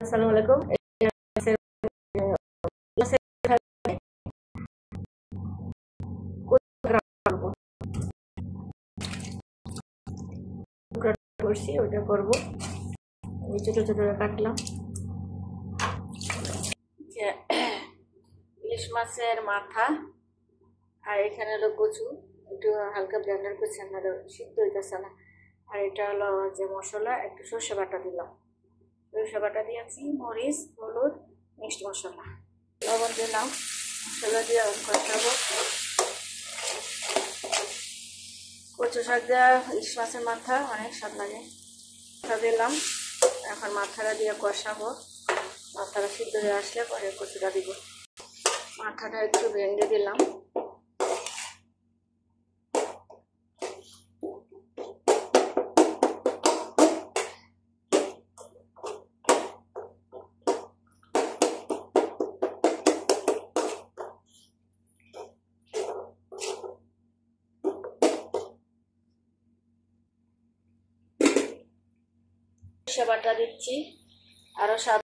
আসসালামু আলাইকুম। করছি ওটা করবো, ছোট ছোট কাটলাম। ইলিশ মাছের মাথা আর এখানে হলো কচু, একটু হালকা ব্লেন্ডার করছি, আমাদের সিদ্ধ হইতেছে না। আর এটা হলো যে মশলা, একটু সর্ষে বাটা দিলাম, সর্ষে বাটা দিয়েছি, মরিচ, হলুদ, মিক্সড মশলা, লবণ দিলাম, মশলা দিয়ে কষাবো। কচু শাক দেওয়া ইলিশ মাছের মাথা অনেক স্বাদ লাগে। দিলাম, এখন মাথাটা দিয়ে কষাবো। মাথাটা সিদ্ধ হয়ে আসলে পরে কচুটা দিব। মাথাটা একটু ভেঙে দিলাম। সরিষা বাটা দিচ্ছি, আরো স্বাদ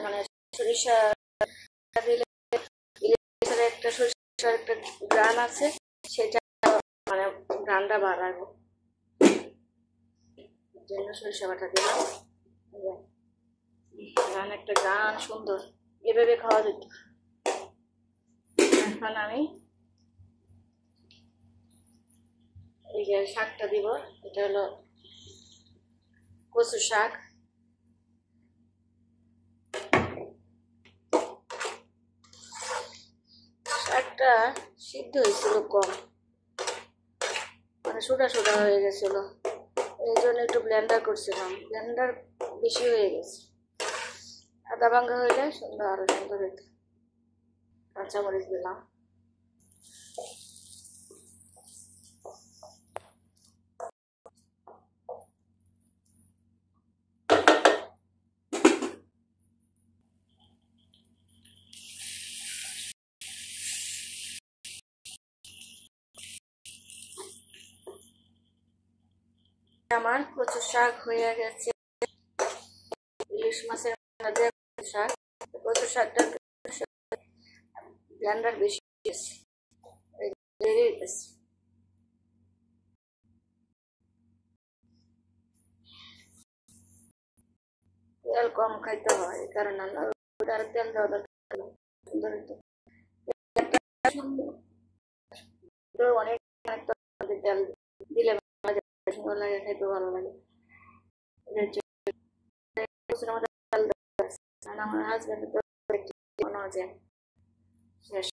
মানে সরিষা দিলে একটা সরিষার একটা গ্রান আছে, সেটা মানে গ্রানটা বাড়াবো, জন্য সরিষা বাটা দিলাম। গ্রান একটা গ্রান সুন্দর, এভাবে খাওয়া যেত। এখন আমি এই যে শাকটা দিব, এটা হলো কচু শাক। শাকটা সিদ্ধ হয়েছিল কম, মানে সোডা সোডা হয়ে গেছিল, এই জন্য একটু ব্লেন্ডার করছিলাম, ব্লেন্ডার বেশি হয়ে গেছে। আদা ভাঙ্গা হয়ে যায় সুন্দর, আরো সুন্দর হইতো। কাঁচামরিচ দিলাম। আমার কচু শাক হয়ে গেছে, ইলিশ মাছের শাক। কচু শাকটা ব্লেন্ডার বেশি গেছে, দেরি হইতেছে। তেল কম খাইতে হয়, কারণ আর তেল দেওয়া দরকার, সুন্দর হইতো। অনেক তেল দিলে সুন্দর লাগে, খাইতে ভালো লাগে। আমার হাজবেন্ড তো শেষ।